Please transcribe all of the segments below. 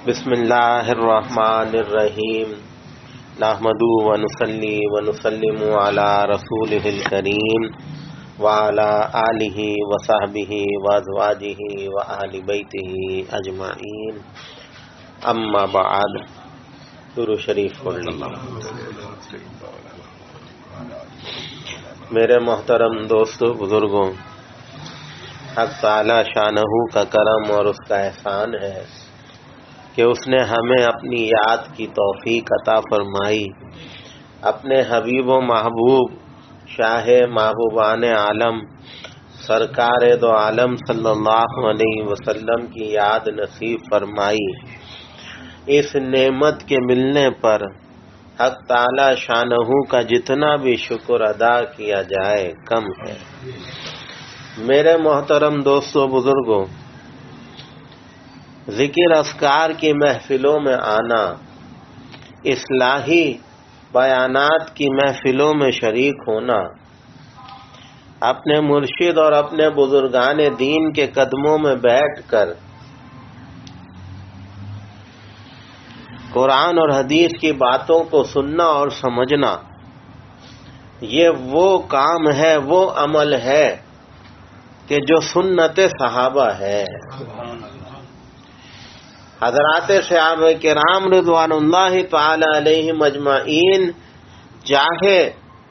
بسم اللہ الرحمن الرحیم نحمدہ ونصلی ونسلم علی رسولہ الکریم وعلی آلہ وصحبہ وازواجہ وآل بیتہ اجمعین اما بعد. درود شریف پڑھ لیجیے. میرے محترم دوستو بزرگوں، حق تعالی شانہ کا کرم اور اس کا احسان ہے کہ اس نے ہمیں اپنی یاد کی توفیق عطا فرمائی. اپنے حبیب و محبوب شاہ محبوبان عالم سرکار دو عالم صلی اللہ علیہ وسلم کی یاد نصیب فرمائی. اس نعمت کے ملنے پر حق تعالی شانہ کا جتنا بھی شکر ادا کیا جائے کم ہے. میرے محترم دوستو بزرگوں، ذکر اذکار کی محفلوں میں آنا، اصلاحی بیانات کی محفلوں میں شریک ہونا، اپنے مرشد اور اپنے بزرگان دین کے قدموں میں بیٹھ کر قرآن اور حدیث کی باتوں کو سننا اور سمجھنا، یہ وہ کام ہے، وہ عمل ہے کہ جو سنت صحابہ ہے. حضرات صحابہ کرام رضوان اللہ تعالی علیہم اجمعین، چاہے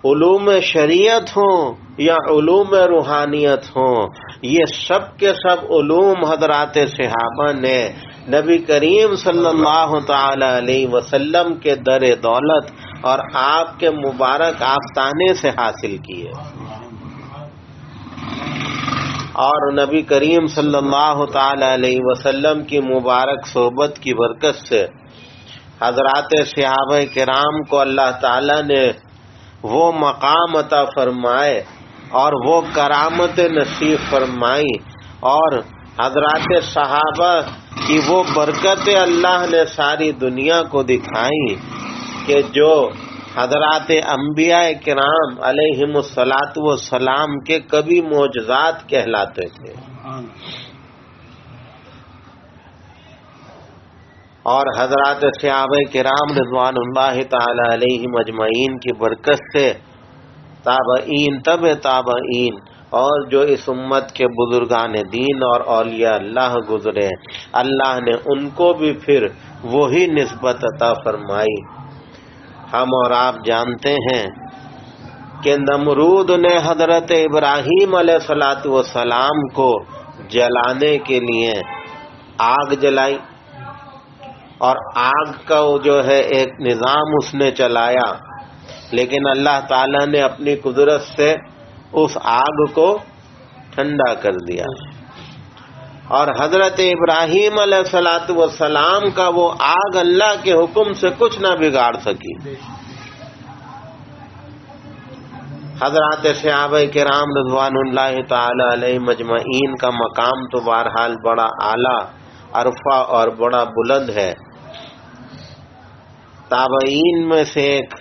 علوم شریعت ہوں یا علوم روحانیت ہوں، یہ سب کے سب علوم حضرات صحابہ نے نبی کریم صلی اللہ تعالی علیہ وسلم کے در دولت اور آپ کے مبارک آستانے سے حاصل کیے. اور نبی کریم صلی اللہ تعالی علیہ وسلم کی مبارک صحبت کی برکت سے حضرات صحابہ کرام کو اللہ تعالی نے وہ مقام عطا فرمائے اور وہ کرامت نصیب فرمائی، اور حضرات صحابہ کی وہ برکت اللہ نے ساری دنیا کو دکھائی کہ جو حضرات انبیاء کرام علیہم الصلاۃ والسلام کے کبھی معجزات کہلاتے تھے. اور حضرات صحابہ کرام رضوان اللہ تعالی علیہم اجمعین کی برکت سے تابعین تب تابعین اور جو اس امت کے بزرگان دین اور اولیاء اللہ گزرے، اللہ نے ان کو بھی پھر وہی نسبت عطا فرمائی. ہم اور آپ جانتے ہیں کہ نمرود نے حضرت ابراہیم علیہ الصلاۃ والسلام کو جلانے کے لیے آگ جلائی، اور آگ کا جو ہے ایک نظام اس نے چلایا، لیکن اللہ تعالی نے اپنی قدرت سے اس آگ کو ٹھنڈا کر دیا، اور حضرت ابراہیم علیہ الصلاۃ والسلام کا وہ آگ اللہ کے حکم سے کچھ نہ بگاڑ سکی. حضرات صحابہ کرام رضوان اللہ تعالی علیہ مجمعین کا مقام تو بہرحال بڑا اعلیٰ عرفہ اور بڑا بلند ہے. تابعین میں سے ایک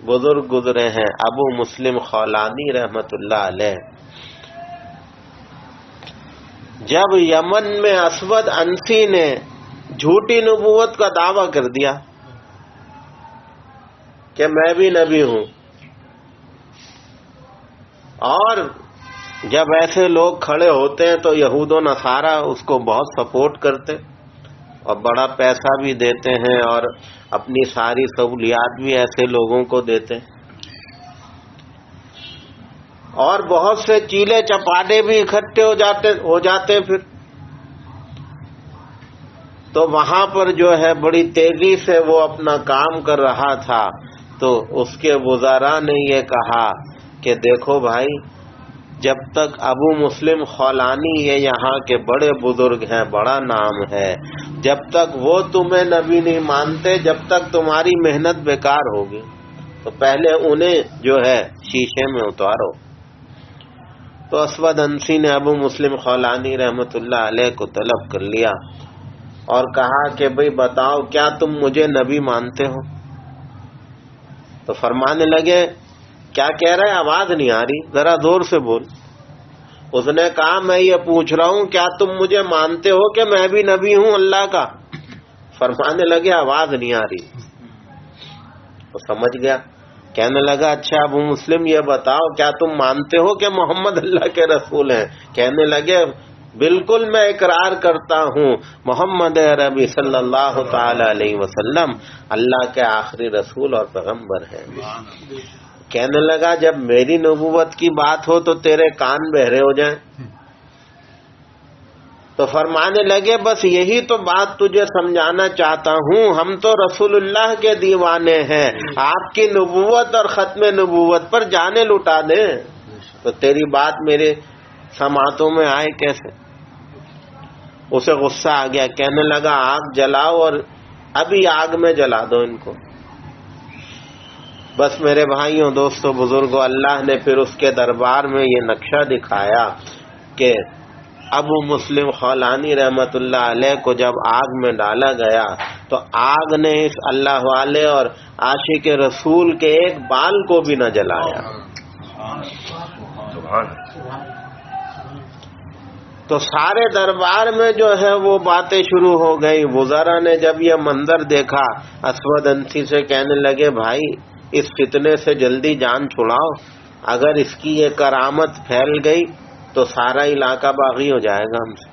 بزرگ گزرے ہیں ابو مسلم خولانی رحمت اللہ علیہ. جب یمن میں اسود انسی نے جھوٹی نبوت کا دعویٰ کر دیا کہ میں بھی نبی ہوں، اور جب ایسے لوگ کھڑے ہوتے ہیں تو یہود و نصارہ اس کو بہت سپورٹ کرتے اور بڑا پیسہ بھی دیتے ہیں اور اپنی ساری سہولیات بھی ایسے لوگوں کو دیتے ہیں، اور بہت سے چیلے چپاٹے بھی اکٹھے ہو جاتے. پھر تو وہاں پر جو ہے بڑی تیزی سے وہ اپنا کام کر رہا تھا، تو اس کے وزراء نے یہ کہا کہ دیکھو بھائی، جب تک ابو مسلم خولانی یہ یہاں کے بڑے بزرگ ہیں، بڑا نام ہے، جب تک وہ تمہیں نبی نہیں مانتے، جب تک تمہاری محنت بیکار ہوگی، تو پہلے انہیں جو ہے شیشے میں اتارو. تو اسود انسی نے ابو مسلم خولانی رحمت اللہ علیہ کو طلب کر لیا اور کہا کہ بھئی بتاؤ، کیا تم مجھے نبی مانتے ہو؟ تو فرمانے لگے کیا کہہ رہے، آواز نہیں آ رہی، ذرا زور سے بول. اس نے کہا میں یہ پوچھ رہا ہوں کیا تم مجھے مانتے ہو کہ میں بھی نبی ہوں اللہ کا؟ فرمانے لگے آواز نہیں آ رہی. تو سمجھ گیا. کہنے لگا اچھا ابو مسلم یہ بتاؤ کیا تم مانتے ہو کہ محمد اللہ کے رسول ہیں؟ کہنے لگے بالکل میں اقرار کرتا ہوں محمد عربی صلی اللہ تعالی علیہ وسلم اللہ کے آخری رسول اور پیغمبر ہیں. کہنے لگا جب میری نبوت کی بات ہو تو تیرے کان بہرے ہو جائیں. تو فرمانے لگے بس یہی تو بات تجھے سمجھانا چاہتا ہوں، ہم تو رسول اللہ کے دیوانے ہیں، آپ کی نبوت اور ختم نبوت پر جانیں لٹا دیں تو تیری بات میرے سماعتوں میں آئے کیسے؟ اسے غصہ آ گیا. کہنے لگا آگ جلاؤ اور ابھی آگ میں جلا دو ان کو. بس میرے بھائیوں دوستوں بزرگوں، اللہ نے پھر اس کے دربار میں یہ نقشہ دکھایا کہ ابو مسلم خولانی رحمت اللہ علیہ کو جب آگ میں ڈالا گیا تو آگ نے اس اللہ والے اور عاشق رسول کے ایک بال کو بھی نہ جلایا. تو سارے دربار میں جو ہے وہ باتیں شروع ہو گئی. وزراء نے جب یہ منظر دیکھا اسود انسی سے کہنے لگے بھائی اس فتنے سے جلدی جان چھڑاؤ، اگر اس کی یہ کرامت پھیل گئی تو سارا علاقہ باغی ہو جائے گا ہم سے.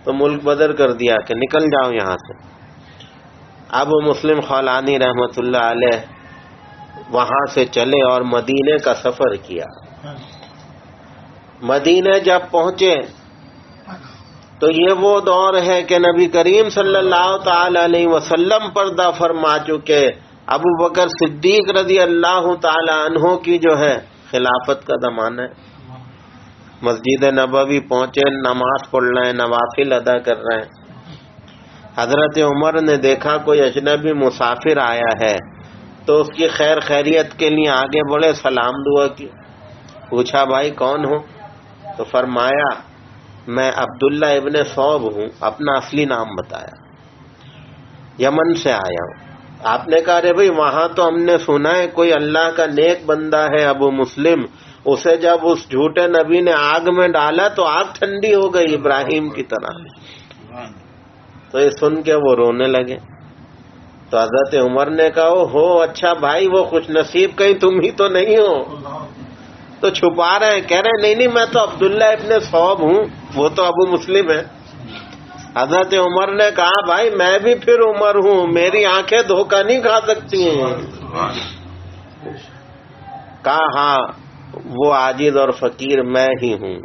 تو ملک بدر کر دیا کہ نکل جاؤ یہاں سے. ابو مسلم خولانی رحمت اللہ علیہ وہاں سے چلے اور مدینے کا سفر کیا. مدینے جب پہنچے تو یہ وہ دور ہے کہ نبی کریم صلی اللہ تعالی علیہ وسلم پردہ فرما چکے. ابو بکر صدیق رضی اللہ تعالی عنہ کی جو ہے خلافت کا زمانہ ہے. مسجد نبوی پہنچے، نماز پڑھ رہے ہیں، نوافل ادا کر رہے ہیں. حضرت عمر نے دیکھا کوئی اجنبی مسافر آیا ہے تو اس کی خیر خیریت کے لیے آگے بڑھے، سلام دعا کی. پوچھا بھائی کون ہو؟ تو فرمایا میں عبداللہ ابن صوب ہوں. اپنا اصلی نام بتایا. یمن سے آیا ہوں. آپ نے کہا رے بھائی وہاں تو ہم نے سنا ہے کوئی اللہ کا نیک بندہ ہے ابو مسلم، اسے جب اس جھوٹے نبی نے آگ میں ڈالا تو آگ ٹھنڈی ہو گئی ابراہیم کی طرح. تو یہ سن کے وہ رونے لگے. تو حضرت عمر نے کہا ہو اچھا بھائی وہ خوش نصیب کہیں تم ہی تو نہیں ہو؟ تو چھپا رہے ہیں، کہہ رہے ہیں نہیں میں تو عبداللہ ابن صوب ہوں، وہ تو ابو مسلم ہے. حضرت عمر نے کہا بھائی میں بھی پھر عمر ہوں، میری آنکھیں دھوکہ نہیں کھا سکتی ہیں. کہا ہاں وہ عاجز اور فقیر میں ہی ہوں.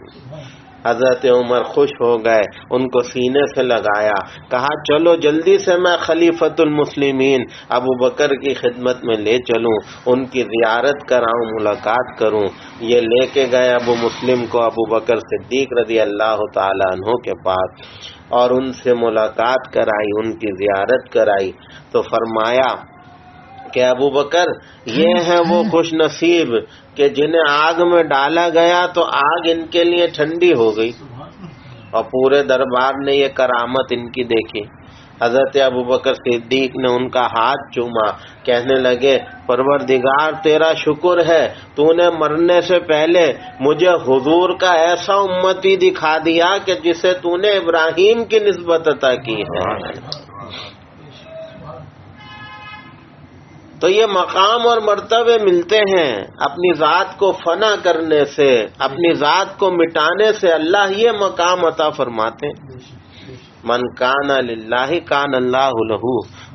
حضرت عمر خوش ہو گئے، ان کو سینے سے لگایا، کہا چلو جلدی سے میں خلیفۃ المسلمین ابو بکر کی خدمت میں لے چلوں، ان کی زیارت کراؤں، ملاقات کروں. یہ لے کے گئے ابو مسلم کو ابو بکر صدیق رضی اللہ تعالی عنہ کے پاس اور ان سے ملاقات کرائی، ان کی زیارت کرائی. تو فرمایا کہ ابو بکر یہ ہیں وہ خوش نصیب کہ جنہیں آگ میں ڈالا گیا تو آگ ان کے لیے ٹھنڈی ہو گئی. اور پورے دربار نے یہ کرامت ان کی دیکھی. حضرت ابو بکر صدیق نے ان کا ہاتھ چوما، کہنے لگے پروردگار تیرا شکر ہے تو نے مرنے سے پہلے مجھے حضور کا ایسا امتی دکھا دیا کہ جسے تو نے ابراہیم کی نسبت عطا کی ہے. تو یہ مقام اور مرتبے ملتے ہیں اپنی ذات کو فنا کرنے سے، اپنی ذات کو مٹانے سے. اللہ یہ مقام عطا فرماتے ہیں. من کان للہ کان اللہ لہ،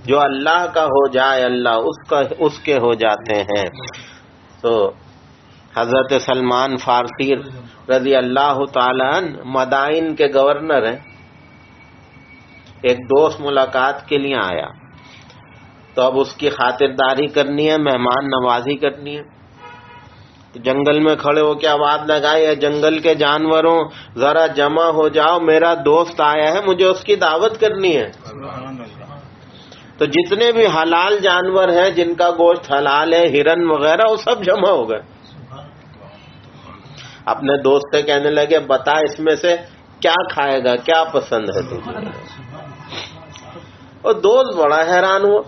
جو اللہ کا ہو جائے اللہ اس کے ہو جاتے ہیں. تو حضرت سلمان فارسی رضی اللہ تعالی عنہ مدائن کے گورنر ہیں. ایک دوست ملاقات کے لیے آیا تو اب اس کی خاطرداری کرنی ہے، مہمان نوازی کرنی ہے. جنگل میں کھڑے ہو کے آواز لگائی ہے جنگل کے جانوروں ذرا جمع ہو جاؤ، میرا دوست آیا ہے، مجھے اس کی دعوت کرنی ہے. تو جتنے بھی حلال جانور ہیں جن کا گوشت حلال ہے، ہرن وغیرہ، وہ سب جمع ہو گئے. اپنے دوست سے کہنے لگے بتا اس میں سے کیا کھائے گا، کیا پسند ہے تجھے؟ اور دوست بڑا حیران ہوا،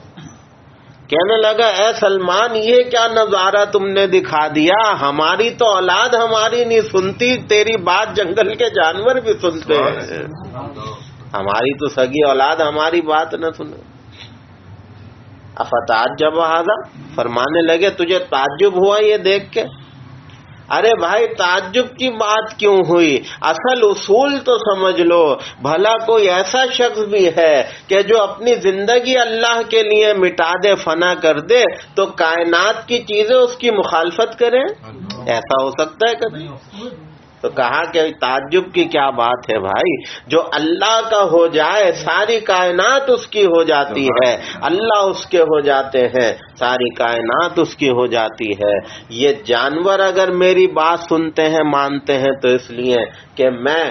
کہنے لگا اے سلمان یہ کیا نظارہ تم نے دکھا دیا، ہماری تو اولاد ہماری نہیں سنتی، تیری بات جنگل کے جانور بھی سنتے ہیں. ہماری تو سگی اولاد ہماری بات نہ سنے. افتعجب ھذا، فرمانے لگے تجھے تعجب ہوا یہ دیکھ کے؟ ارے بھائی تعجب کی بات کیوں ہوئی؟ اصل اصول تو سمجھ لو. بھلا کوئی ایسا شخص بھی ہے کہ جو اپنی زندگی اللہ کے لیے مٹا دے، فنا کر دے، تو کائنات کی چیزیں اس کی مخالفت کریں؟ ایسا ہو سکتا ہے کبھی؟ تو کہا کہ تعجب کی کیا بات ہے بھائی، جو اللہ کا ہو جائے ساری کائنات اس کی ہو جاتی ہے، اللہ اس کے ہو جاتے ہیں، ساری کائنات اس کی ہو جاتی ہے. یہ جانور اگر میری بات سنتے ہیں مانتے ہیں تو اس لیے کہ میں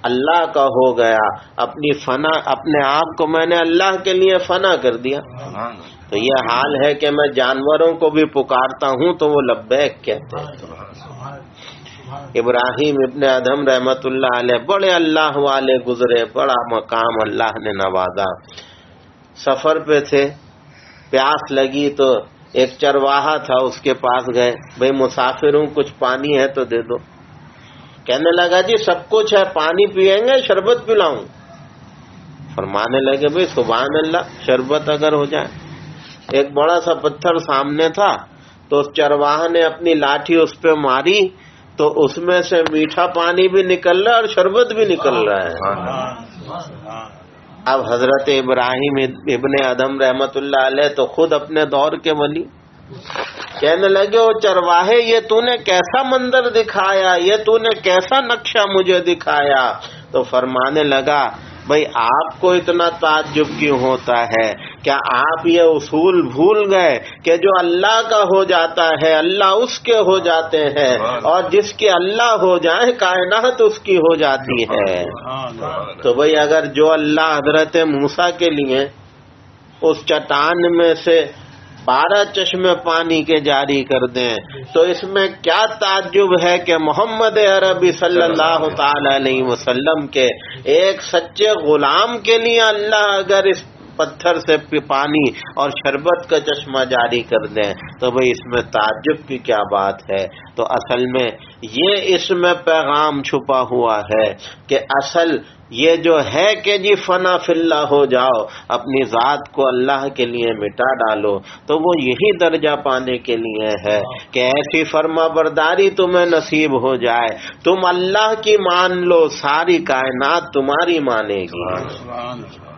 اللہ کا ہو گیا، اپنے آپ کو میں نے اللہ کے لیے فنا کر دیا. تو یہ حال ہے کہ میں جانوروں کو بھی پکارتا ہوں تو وہ لبیک کہتے ہیں. ابراہیم ابن ادھم رحمت اللہ علیہ بڑے اللہ والے گزرے، بڑا مقام اللہ نے نوازا. سفر پہ تھے، پیاس لگی تو ایک چرواہا تھا، اس کے پاس گئے، بھئی مسافر ہوں کچھ پانی ہے تو دے دو. کہنے لگا جی سب کچھ ہے، پانی پیئیں گے شربت پلاؤں؟ فرمانے لگے بھئی سبحان اللہ، شربت اگر ہو جائے. ایک بڑا سا پتھر سامنے تھا تو اس چرواہا نے اپنی لاٹھی اس پہ ماری تو اس میں سے میٹھا پانی بھی نکل رہا ہے اور شربت بھی نکل رہا ہے. اب حضرت ابراہیم ابن ادھم رحمت اللہ علیہ تو خود اپنے دور کے ولی، کہنے لگے او چرواہے یہ تو نے کیسا منظر دکھایا، یہ تو نے کیسا نقشہ مجھے دکھایا. تو فرمانے لگا بھئی آپ کو اتنا تعجب کیوں ہوتا ہے؟ کیا آپ یہ اصول بھول گئے کہ جو اللہ کا ہو جاتا ہے اللہ اس کے ہو جاتے ہیں، اور جس کے اللہ ہو جائے کائنات اس کی ہو جاتی ہے. تو بھئی اگر جو اللہ حضرت موسیٰ کے لیے اس چٹان میں سے 12 چشمے پانی کے جاری کر دیں تو اس میں کیا تعجب ہے کہ محمد عربی صلی اللہ تعالی علیہ وسلم کے ایک سچے غلام کے لیے اللہ اگر اس پتھر سے پانی اور شربت کا چشمہ جاری کر دیں تو بھئی اس میں تعجب کی کیا بات ہے؟ تو اصل میں یہ اس میں پیغام چھپا ہوا ہے کہ اصل یہ جو ہے کہ جی فنا فی اللہ ہو جاؤ، اپنی ذات کو اللہ کے لیے مٹا ڈالو، تو وہ یہی درجہ پانے کے لیے ہے کہ ایسی فرما برداری تمہیں نصیب ہو جائے، تم اللہ کی مان لو، ساری کائنات تمہاری مانے گی.